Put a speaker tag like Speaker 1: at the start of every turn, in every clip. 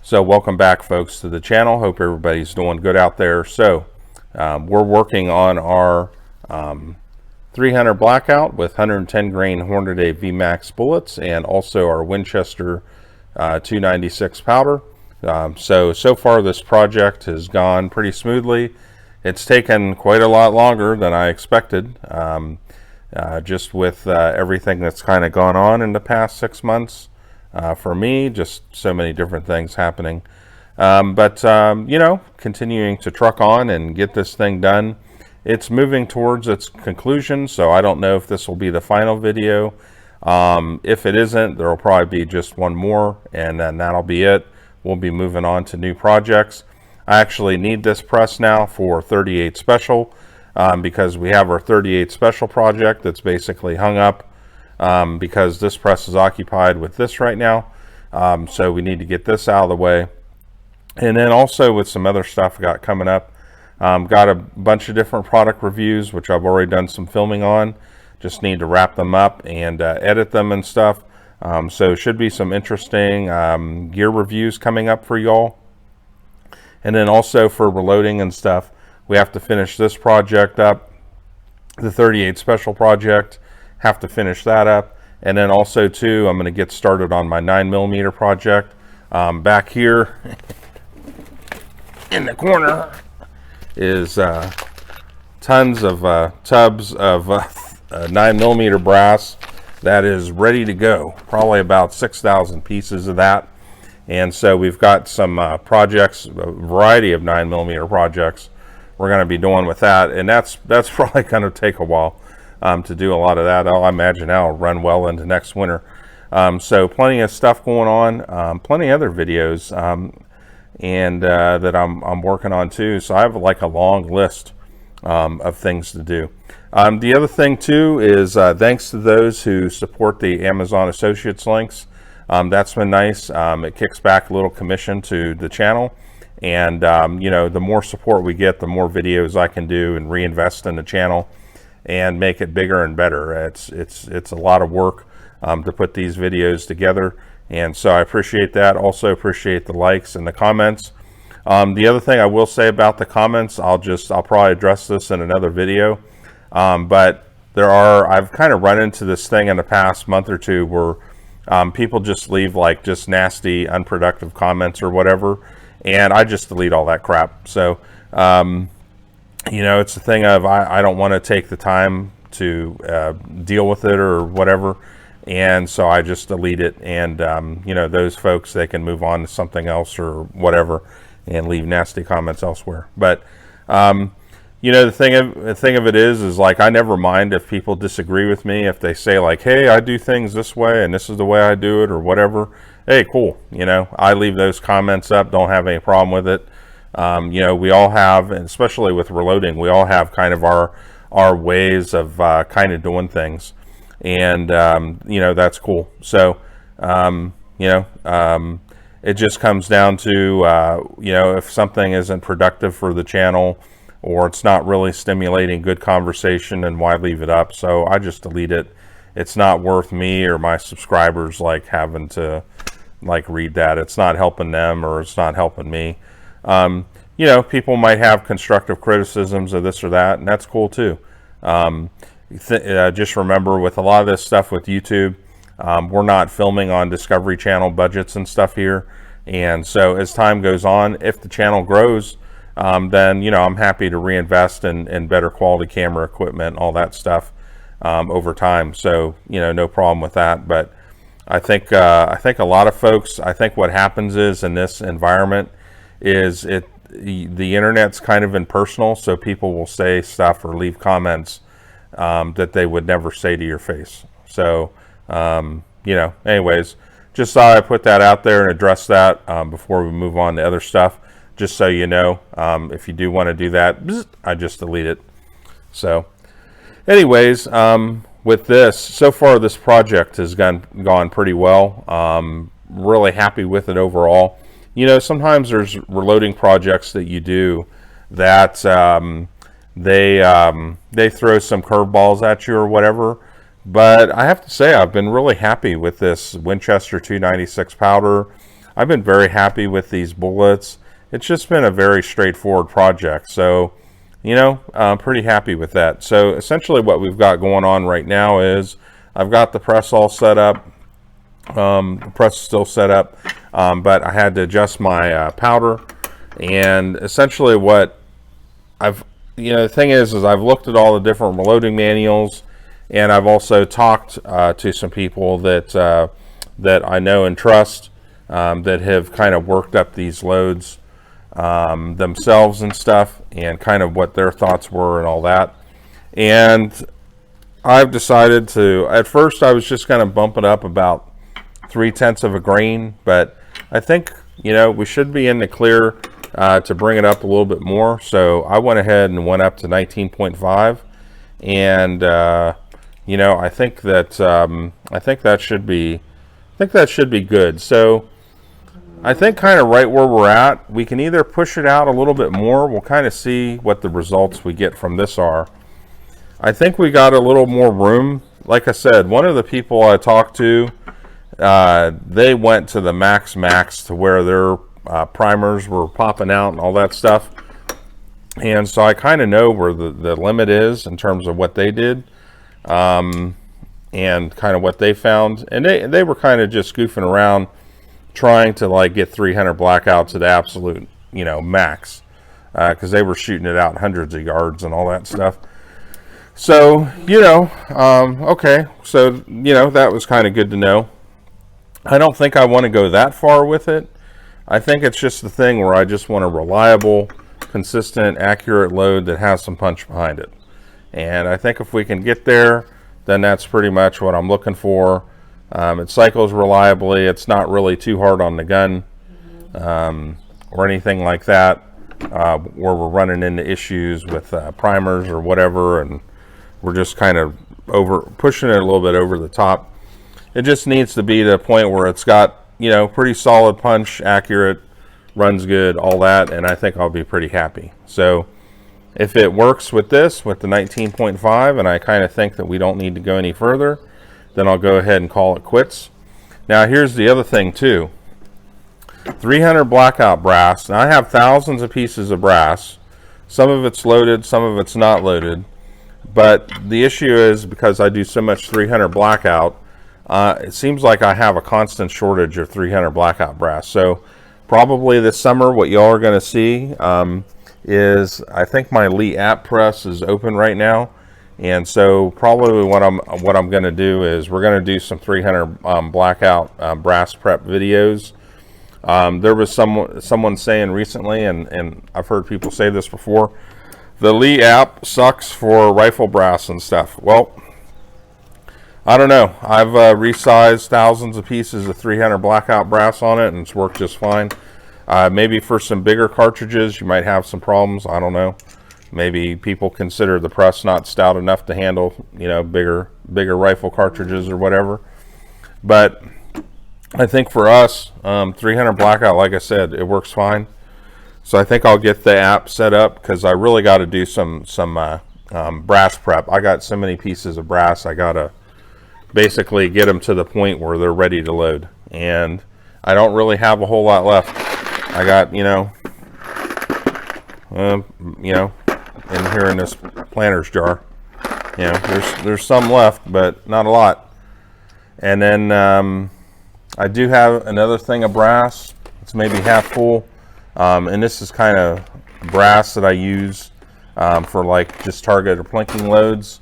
Speaker 1: So welcome back, folks, to the channel. Hope everybody's doing good out there. So we're working on our 300 Blackout with 110 grain Hornady VMax bullets, and also our Winchester 296 powder. So far this project has gone pretty smoothly. It's taken quite a lot longer than I expected, just with everything that's kind of gone on in the past 6 months. For me, just so many different things happening. You know, continuing to truck on and get this thing done. It's moving towards its conclusion, so I don't know if this will be the final video. If it isn't, there will probably be just one more, and then that'll be it. We'll be moving on to new projects. I actually need this press now for 38 Special, because we have our 38 Special project that's basically hung up. Because this press is occupied with this right now, so we need to get this out of the way. And then also with some other stuff I got coming up, got a bunch of different product reviews which I've already done some filming on. Just need to wrap them up and edit them and stuff. So should be some interesting gear reviews coming up for y'all. And then also for reloading and stuff, we have to finish this project up, the 38 Special project. Have to finish that up, and then also too I'm going to get started on my 9mm project. Back here in the corner is tons of tubs of 9mm brass that is ready to go, probably about 6,000 pieces of that. And so we've got some projects, a variety of 9mm projects we're going to be doing with that, and that's probably going to take a while to do a lot of that. I imagine that'll run well into next winter. So plenty of stuff going on, plenty of other videos, and that I'm working on too. So I have like a long list of things to do. The other thing too is thanks to those who support the Amazon Associates links. That's been nice. It kicks back a little commission to the channel, and you know, the more support we get, the more videos I can do and reinvest in the channel and make it bigger and better. It's a lot of work to put these videos together, and so I appreciate that. Also appreciate the likes and the comments. The other thing I will say about the comments, I'll probably address this in another video, but I've kind of run into this thing in the past month or two where people just leave like just nasty, unproductive comments or whatever, and I just delete all that crap. So you know, it's a thing of I don't want to take the time to deal with it or whatever, and so I just delete it. And you know, those folks, they can move on to something else or whatever and leave nasty comments elsewhere. But you know, the thing of it is like I never mind if people disagree with me. If they say like, hey, I do things this way and this is the way I do it or whatever, hey, cool. You know, I leave those comments up, don't have any problem with it. You know, we all have, and especially with reloading, we all have kind of our ways of kind of doing things, and you know, that's cool. So you know, it just comes down to you know, if something isn't productive for the channel or it's not really stimulating good conversation, then why leave it up? So I just delete it. It's not worth me or my subscribers like having to like read that. It's not helping them or it's not helping me. You know, people might have constructive criticisms of this or that, and that's cool too. Just remember, with a lot of this stuff with YouTube, we're not filming on Discovery Channel budgets and stuff here. And so as time goes on, if the channel grows, then, you know, I'm happy to reinvest in better quality camera equipment and all that stuff over time. So, you know, no problem with that. But I think a lot of folks, I think what happens is in this environment is the internet's kind of impersonal, so people will say stuff or leave comments that they would never say to your face. So you know, anyways, just thought I'd put that out there and address that before we move on to other stuff, just so you know. If you do want to do that, I just delete it. So anyways, with this, so far this project has gone pretty well. Really happy with it overall. You know, sometimes there's reloading projects that you do that they throw some curveballs at you or whatever. But I have to say, I've been really happy with this Winchester 296 powder. I've been very happy with these bullets. It's just been a very straightforward project. So, you know, I'm pretty happy with that. So essentially what we've got going on right now is I've got the press all set up. The press is still set up, but I had to adjust my powder. And essentially what the thing is I've looked at all the different reloading manuals, and I've also talked to some people that I know and trust that have kind of worked up these loads themselves and stuff, and kind of what their thoughts were and all that. And I've decided to, at first I was just kind of bumping up about 0.3 of a grain, but I think, you know, we should be in the clear to bring it up a little bit more. So I went ahead and went up to 19.5, and you know, I think that should be good. So I think kind of right where we're at, we can either push it out a little bit more. We'll kind of see what the results we get from this are. I think we got a little more room. Like I said, one of the people I talked to, they went to the max to where their primers were popping out and all that stuff. And so I kind of know where the limit is in terms of what they did, and kind of what they found. And they were kind of just goofing around, trying to like get 300 blackouts at absolute, you know, max, because they were shooting it out hundreds of yards and all that stuff. So, you know, okay, so, you know, that was kind of good to know. I don't think I want to go that far with it. I think it's just the thing where I just want a reliable, consistent, accurate load that has some punch behind it. And I think if we can get there, then that's pretty much what I'm looking for. It cycles reliably. It's not really too hard on the gun, or anything like that, where we're running into issues with primers or whatever, and we're just kind of pushing it a little bit over the top. It just needs to be to a point where it's got, you know, pretty solid punch, accurate, runs good, all that, and I think I'll be pretty happy. So if it works with this, with the 19.5, and I kind of think that we don't need to go any further, then I'll go ahead and call it quits. Now here's the other thing too. 300 Blackout brass. Now I have thousands of pieces of brass. Some of it's loaded, some of it's not loaded. But the issue is, because I do so much 300 Blackout, it seems like I have a constant shortage of 300 Blackout brass. So probably this summer what y'all are going to see is, I think my Lee app press is open right now. And so probably what I'm going to do is we're going to do some 300 Blackout brass prep videos. There was someone saying recently, and I've heard people say this before, the Lee app sucks for rifle brass and stuff. Well, I don't know. I've resized thousands of pieces of 300 Blackout brass on it, and it's worked just fine. Maybe for some bigger cartridges, you might have some problems. I don't know. Maybe people consider the press not stout enough to handle, you know, bigger rifle cartridges or whatever. But I think for us, 300 Blackout, like I said, it works fine. So I think I'll get the app set up, because I really got to do some brass prep. I got so many pieces of brass, I got to basically get them to the point where they're ready to load. And I don't really have a whole lot left. I got, you know, in here in this planter's jar, you know, there's some left, but not a lot. And then I do have another thing of brass. It's maybe half full, and this is kind of brass that I use for like just target or plinking loads.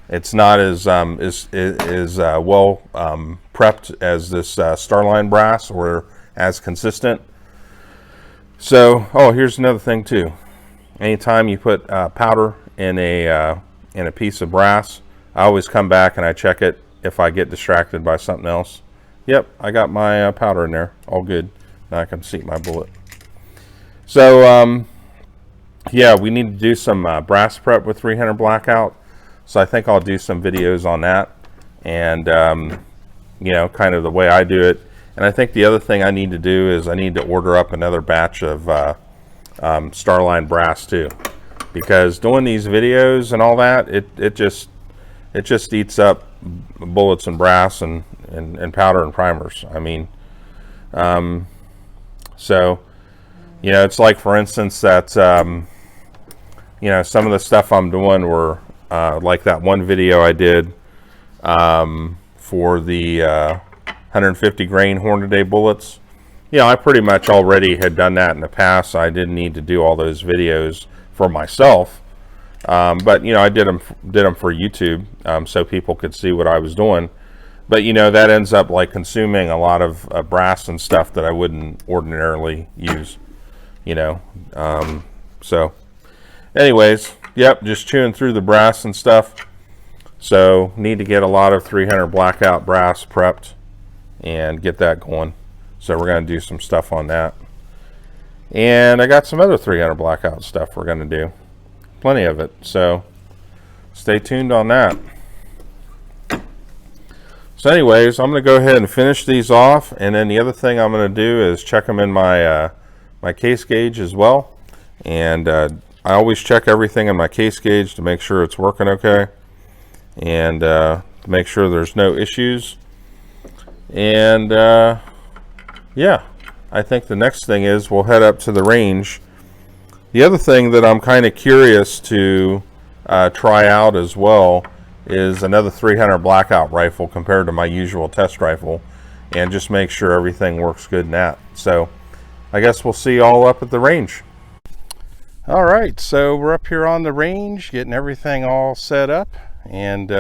Speaker 1: It's not as well prepped as this Starline brass, or as consistent. So, oh, here's another thing too. Anytime you put powder in a piece of brass, I always come back and I check it if I get distracted by something else. Yep, I got my powder in there, all good. Now I can seat my bullet. So, yeah, we need to do some brass prep with 300 Blackout. So I think I'll do some videos on that, and you know, kind of the way I do it. And I think the other thing I need to do is I need to order up another batch of Starline brass too, because doing these videos and all that, it just eats up bullets and brass and powder and primers. I mean, So, you know, it's like, for instance, that, you know, some of the stuff I'm doing were like that one video I did for the 150 grain Hornady bullets. You know, I pretty much already had done that in the past, so I didn't need to do all those videos for myself. But, you know, I did them for YouTube, so people could see what I was doing. But, you know, that ends up like consuming a lot of brass and stuff that I wouldn't ordinarily use, you know. So anyways, yep, just chewing through the brass and stuff. So need to get a lot of 300 Blackout brass prepped and get that going. So we're going to do some stuff on that. And I got some other 300 Blackout stuff we're going to do. Plenty of it. So stay tuned on that. So anyways, I'm going to go ahead and finish these off. And then the other thing I'm going to do is check them in my, my case gauge as well. And I always check everything in my case gauge to make sure it's working okay. And to make sure there's no issues. And yeah, I think the next thing is we'll head up to the range. The other thing that I'm kind of curious to try out as well is another 300 Blackout rifle compared to my usual test rifle, and just make sure everything works good in that. So I guess we'll see you all up at the range. All right, so we're up here on the range getting everything all set up. And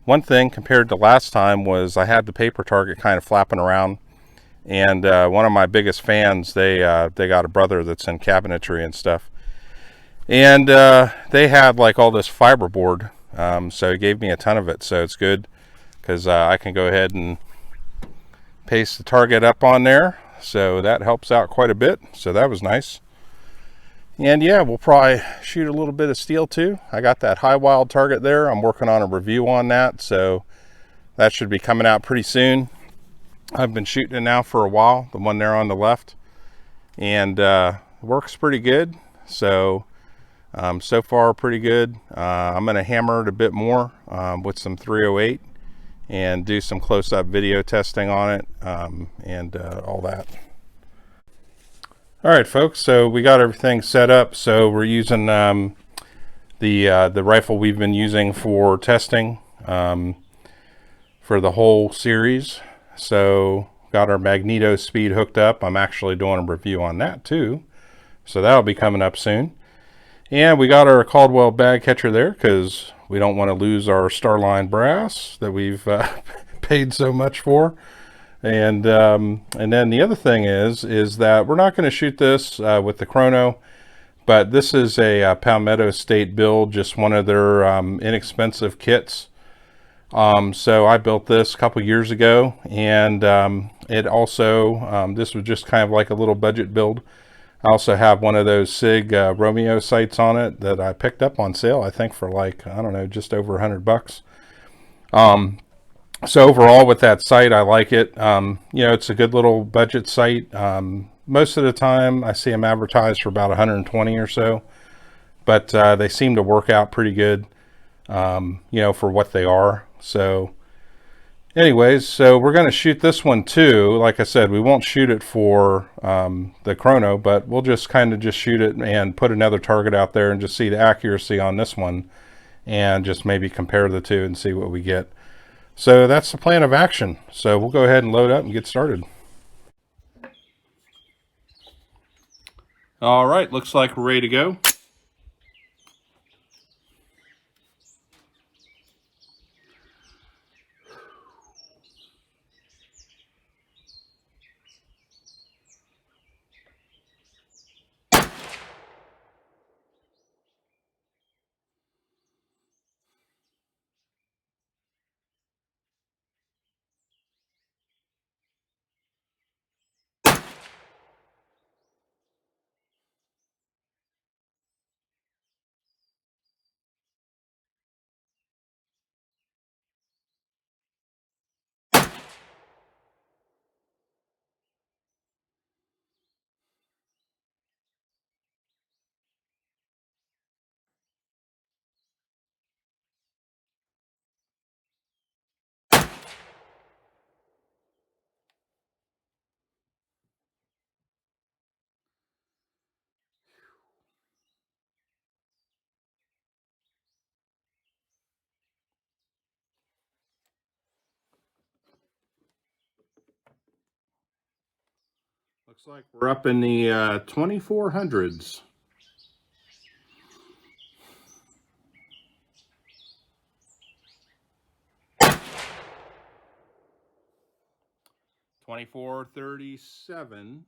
Speaker 1: one thing compared to last time was I had the paper target kind of flapping around. And one of my biggest fans, they got a brother that's in cabinetry and stuff. And they had like all this fiberboard. So he gave me a ton of it. So it's good because I can go ahead and paste the target up on there. So that helps out quite a bit. So that was nice. And yeah, we'll probably shoot a little bit of steel too. I got that high wild target there. I'm working on a review on that. So that should be coming out pretty soon. I've been shooting it now for a while, the one there on the left. And works pretty good. So so far pretty good. I'm going to hammer it a bit more with some 308 and do some close-up video testing on it and all that. All right, folks, so we got everything set up. So we're using the rifle we've been using for testing for the whole series. So got our magneto speed hooked up. I'm actually doing a review on that too. So that'll be coming up soon. And we got our Caldwell bag catcher there because we don't want to lose our Starline brass that we've paid so much for. And then the other thing is that we're not going to shoot this with the chrono, but this is a Palmetto State build, just one of their inexpensive kits. So I built this a couple years ago, and it also this was just kind of like a little budget build. I also have one of those SIG Romeo sights on it that I picked up on sale, I think for like, I don't know, just over $100. So overall with that sight, I like it. You know, it's a good little budget sight. Most of the time I see them advertised for about 120 or so, but they seem to work out pretty good, you know, for what they are. So anyways, so we're going to shoot this one too. Like I said, we won't shoot it for the chrono, but we'll just kind of just shoot it and put another target out there and just see the accuracy on this one and just maybe compare the two and see what we get. So that's the plan of action. So we'll go ahead and load up and get started. All right, looks like we're ready to go. Looks like we're up in the 2400s. $24.37.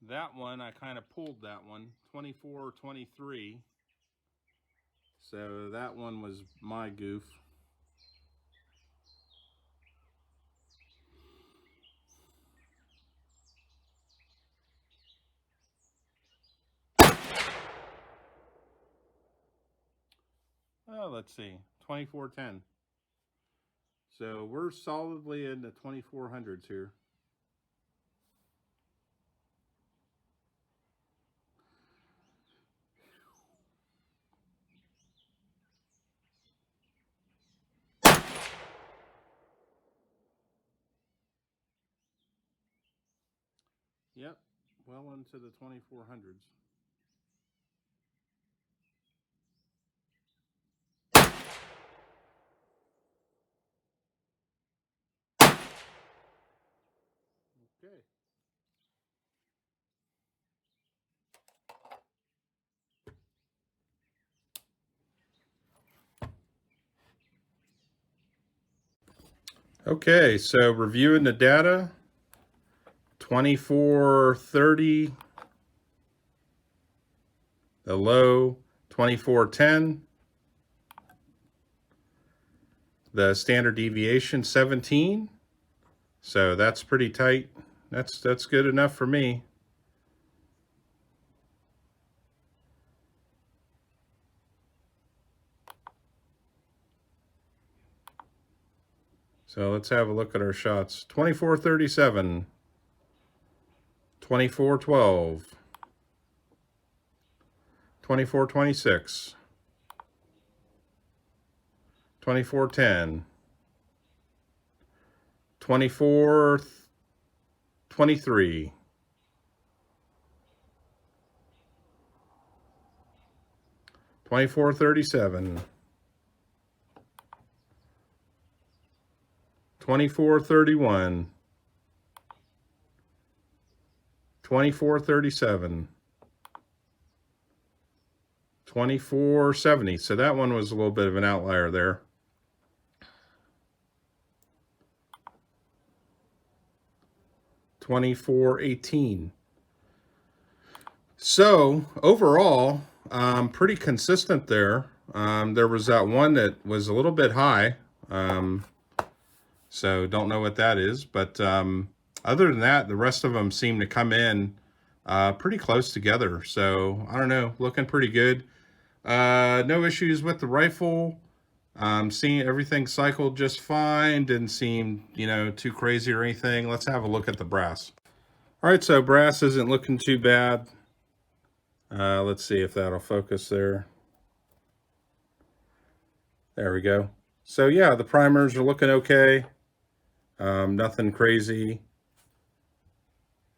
Speaker 1: That one, I kind of pulled that one, 24.23. So that one was my goof. Oh, let's see, 24.10. So we're solidly in the 2400s here. Yep, well into the 2400s. Okay. Okay, so reviewing the data, 2430, the low 2410, the standard deviation 17. So that's pretty tight. That's good enough for me. So let's have a look at our shots. 2437, 2412, 2426, 2410, 2423, 2437, 2431, 2437, 2470. So that one was a little bit of an outlier there. 2418. So overall, pretty consistent there. There was that one that was a little bit high. So don't know what that is, but other than that, the rest of them seem to come in pretty close together. So I don't know, looking pretty good. No issues with the rifle. Seeing everything cycled just fine. Didn't seem, too crazy or anything. Let's have a look at the brass. All right, so brass isn't looking too bad. Let's see if that'll focus there. There we go. So yeah, the primers are looking okay. Nothing crazy.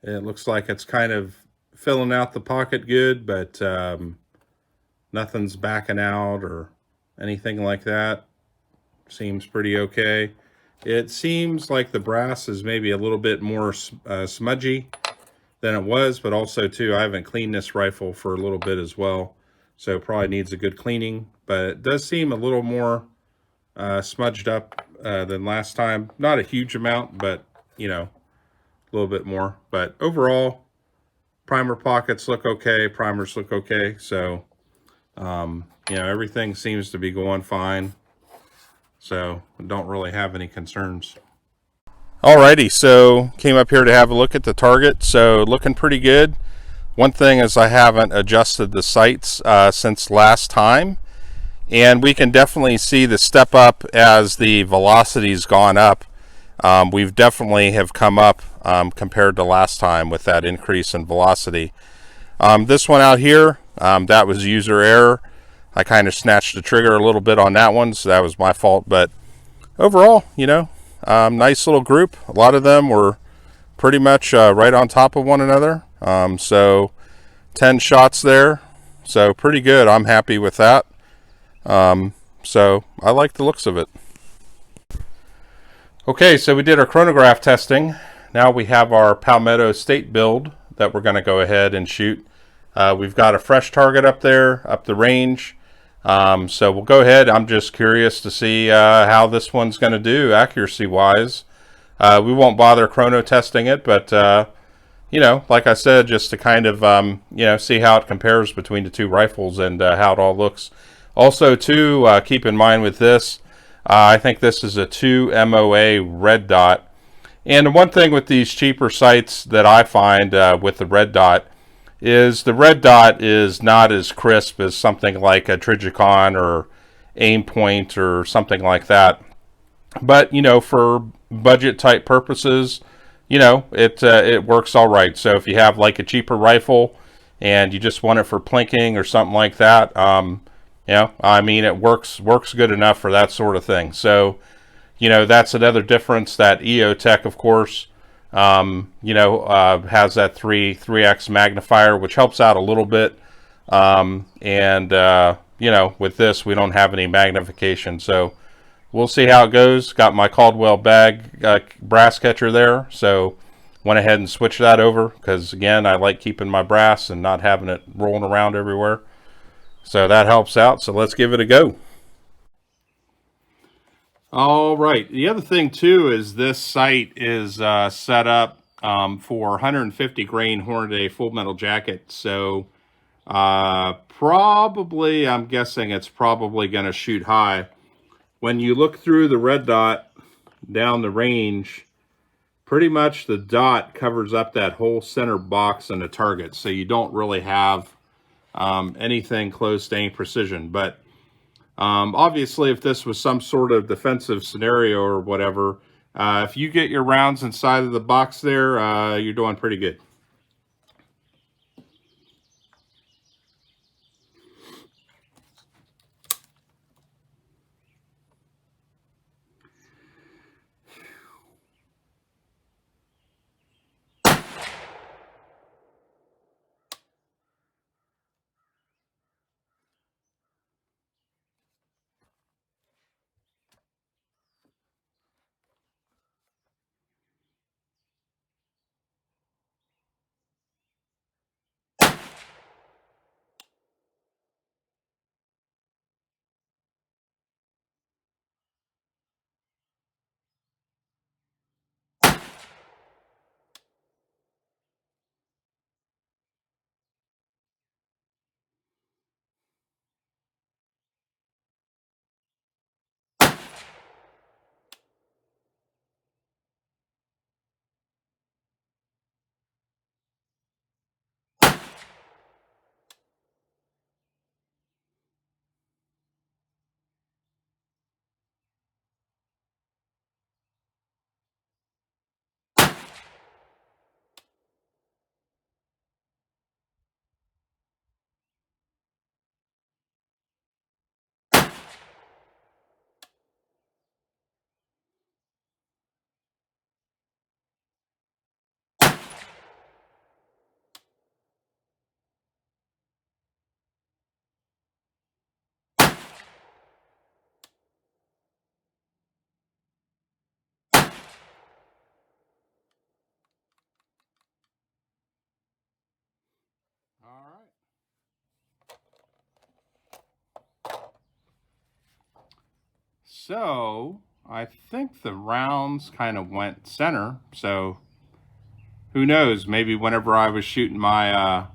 Speaker 1: It looks like it's kind of filling out the pocket good, but nothing's backing out or anything like that. Seems pretty okay. It seems like the brass is maybe a little bit more smudgy than it was, but also too, I haven't cleaned this rifle for a little bit as well, so it probably needs a good cleaning, but it does seem a little more smudged up than last time. Not a huge amount, but a little bit more. But overall, primer pockets look okay, primers look okay, so everything seems to be going fine, so I don't really have any concerns. Alrighty, so came up here to have a look at the target. So looking pretty good. One thing is I haven't adjusted the sights since last time, and we can definitely see the step up as the velocity's gone up. We've definitely have come up compared to last time with that increase in velocity. This one out here, that was user error. I kind of snatched the trigger a little bit on that one, so that was my fault. But overall, nice little group. A lot of them were pretty much right on top of one another. So 10 shots there. So pretty good. I'm happy with that. So I like the looks of it. Okay, so we did our chronograph testing. Now we have our Palmetto State build that we're going to go ahead and shoot. We've got a fresh target up there, up the range. So we'll go ahead. I'm just curious to see how this one's going to do accuracy-wise. We won't bother chrono testing it, but you know, like I said, just to kind of you know, see how it compares between the two rifles and how it all looks. Also, too, keep in mind with this, I think this is a 2 MOA red dot. And the one thing with these cheaper sights that I find with the red dot is the red dot is not as crisp as something like a Trijicon or Aimpoint or something like that. But, you know, for budget type purposes, you know, it works all right. So if you have like a cheaper rifle and you just want it for plinking or something like that, you know, I mean, it works good enough for that sort of thing. So, you know, that's another difference. That EOTech, of course, you know, has that 3x magnifier, which helps out a little bit. You know, with this, we don't have any magnification. So we'll see how it goes. Got my Caldwell bag brass catcher there. So went ahead and switched that over because, again, I like keeping my brass and not having it rolling around everywhere. So that helps out. So let's give it a go. All right. The other thing, too, is this sight is set up for 150 grain Hornady full metal jacket. So probably, I'm guessing it's probably going to shoot high. When you look through the red dot down the range, pretty much the dot covers up that whole center box and the target. So you don't really have anything close to any precision. But obviously, if this was some sort of defensive scenario or whatever, if you get your rounds inside of the box there, you're doing pretty good. All right. So I think the rounds kind of went center. So who knows? Maybe whenever I was shooting my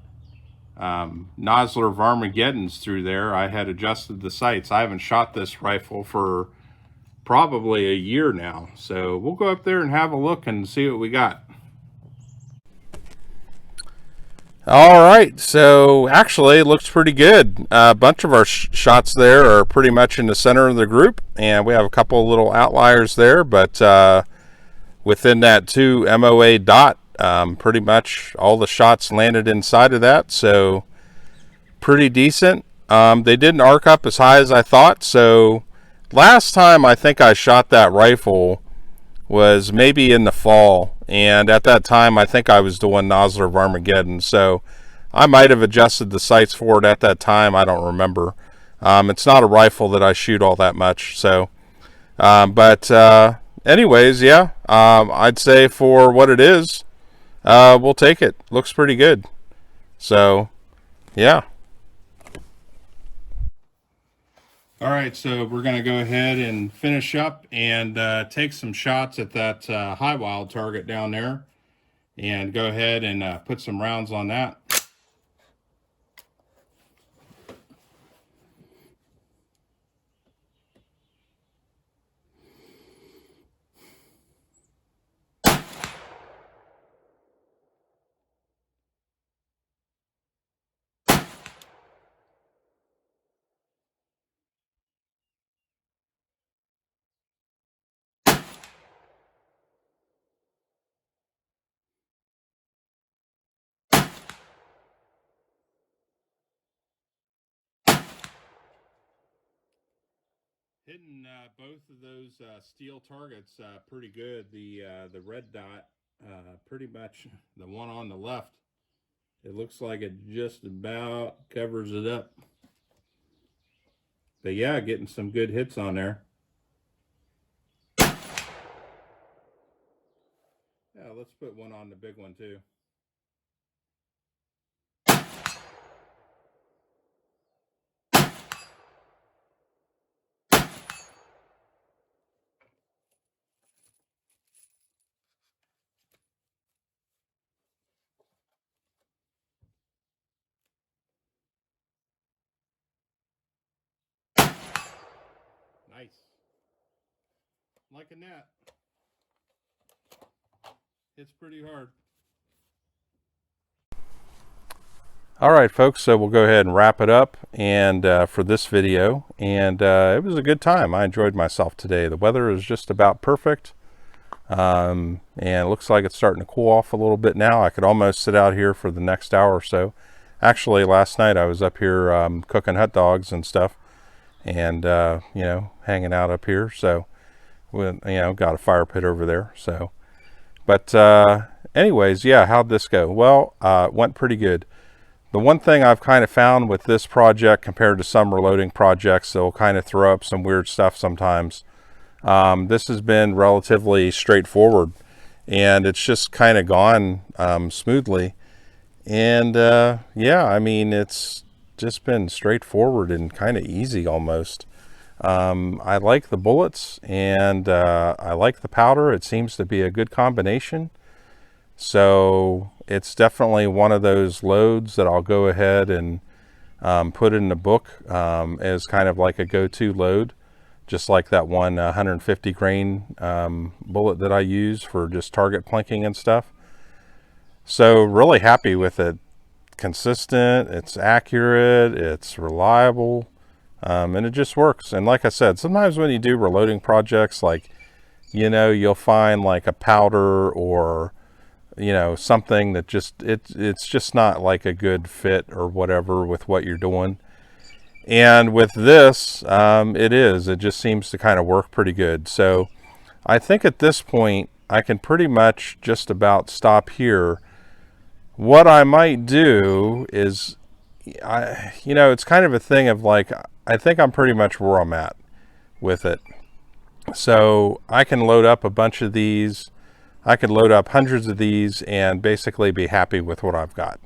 Speaker 1: Nosler of Armageddons through there, I had adjusted the sights. I haven't shot this rifle for probably a year now. So we'll go up there and have a look and see what we got. All right, so actually it looks pretty good. A bunch of our shots there are pretty much in the center of the group, and we have a couple of little outliers there, but within that 2 MOA dot, pretty much all the shots landed inside of that, so pretty decent. They didn't arc up as high as I thought, so last time I think I shot that rifle was maybe in the fall, and at that time I think I was doing Nosler of Armageddon, so I might have adjusted the sights for it at that time. I don't remember. It's not a rifle that I shoot all that much. So, but anyways, yeah, I'd say for what it is, we'll take it. Looks pretty good. So, yeah. All right, so we're going to go ahead and finish up and take some shots at that high wild target down there, and go ahead and put some rounds on that. Hitting both of those steel targets pretty good. The red dot, pretty much the one on the left, it looks like it just about covers it up. But yeah, getting some good hits on there. Yeah, let's put one on the big one too. Nice. Liking that. It's pretty hard. All right, folks, so we'll go ahead and wrap it up and for this video. And it was a good time. I enjoyed myself today. The weather is just about perfect. And it looks like it's starting to cool off a little bit now. I could almost sit out here for the next hour or so. Actually, last night I was up here cooking hot dogs and stuff, and you know, hanging out up here. So we, you know, got a fire pit over there. So, but anyways, yeah, how'd this go? Well, it went pretty good. The one thing I've kind of found with this project compared to some reloading projects, they'll kind of throw up some weird stuff sometimes. This has been relatively straightforward, and it's just kind of gone smoothly. And yeah, I mean, it's just been straightforward and kind of easy almost. I like the bullets, and I like the powder. It seems to be a good combination. So it's definitely one of those loads that I'll go ahead and put in the book as kind of like a go-to load, just like that one 150 grain bullet that I use for just target plinking and stuff. So really happy with it. Consistent, it's accurate, it's reliable, and it just works. And like I said, sometimes when you do reloading projects, like, you know, you'll find like a powder or, you know, something that just it's just not like a good fit or whatever with what you're doing. And with this, it just seems to kind of work pretty good. So I think at this point I can pretty much just about stop here. What I might do is, you know, it's kind of a thing of like, I think I'm pretty much where I'm at with it. So I can load up a bunch of these. I could load up hundreds of these and basically be happy with what I've got.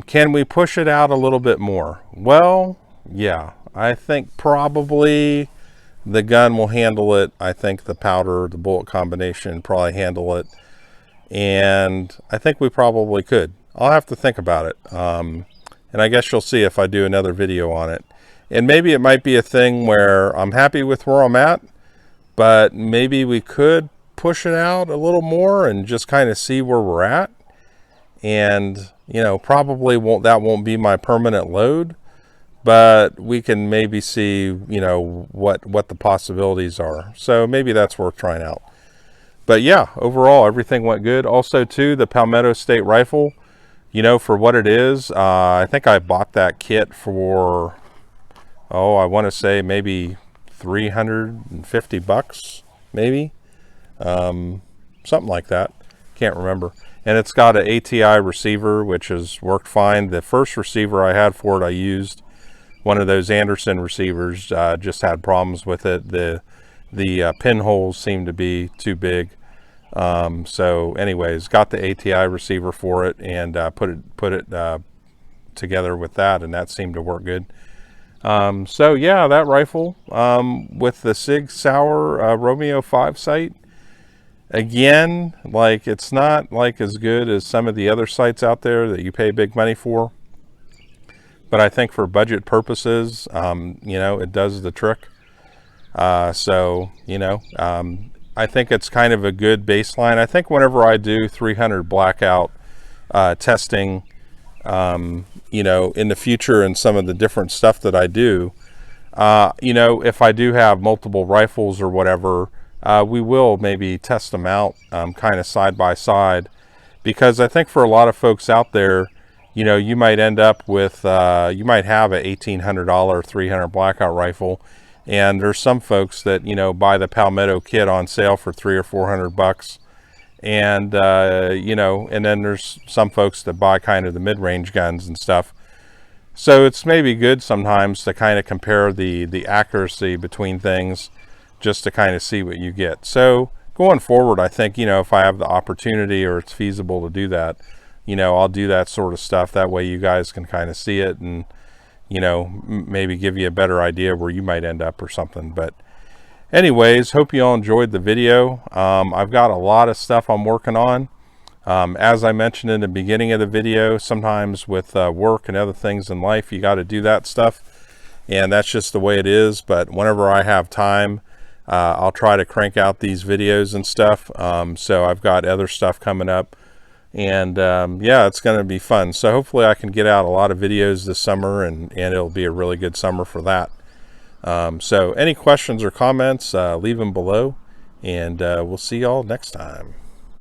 Speaker 1: Can we push it out a little bit more? Well, yeah, I think probably the gun will handle it. I think the powder, the bullet combination probably handle it. And I think we probably could. I'll have to think about it. And I guess you'll see if I do another video on it. And maybe it might be a thing where I'm happy with where I'm at, but maybe we could push it out a little more and just kind of see where we're at. And, you know, probably that won't be my permanent load, but we can maybe see, you know, what the possibilities are. So maybe that's worth trying out. But yeah, overall, everything went good. Also, too, the Palmetto State rifle, you know, for what it is, I think I bought that kit for, oh, I want to say maybe 350 bucks, maybe. Something like that. Can't remember. and it's got an ATI receiver, which has worked fine. The first receiver I had for it, I used one of those Anderson receivers, just had problems with it. The pinholes seem to be too big. So anyways, got the ATI receiver for it, and put it together with that, and that seemed to work good. So yeah, that rifle, with the Sig Sauer Romeo 5 sight, again, like, it's not like as good as some of the other sights out there that you pay big money for, but I think for budget purposes, you know, it does the trick. So, you know, I think it's kind of a good baseline. I think whenever I do 300 Blackout testing, you know, in the future, and some of the different stuff that I do, you know, if I do have multiple rifles or whatever, we will maybe test them out, kind of side by side, because I think for a lot of folks out there, you know, you might end up with, you might have a $1,800 300 Blackout rifle, and there's some folks that, you know, buy the Palmetto kit on sale for $300 or $400, and you know, and then there's some folks that buy kind of the mid-range guns and stuff. So it's maybe good sometimes to kind of compare the accuracy between things, just to kind of see what you get. So going forward, I think, you know, if I have the opportunity or it's feasible to do that, you know, I'll do that sort of stuff. That way you guys can kind of see it, and, you know, maybe give you a better idea where you might end up or something. But anyways, hope you all enjoyed the video. I've got a lot of stuff I'm working on. As I mentioned in the beginning of the video, sometimes with work and other things in life, you got to do that stuff, and that's just the way it is. But whenever I have time, I'll try to crank out these videos and stuff. So I've got other stuff coming up, and yeah, it's going to be fun. So hopefully I can get out a lot of videos this summer, and it'll be a really good summer for that. So any questions or comments, leave them below, and we'll see y'all next time.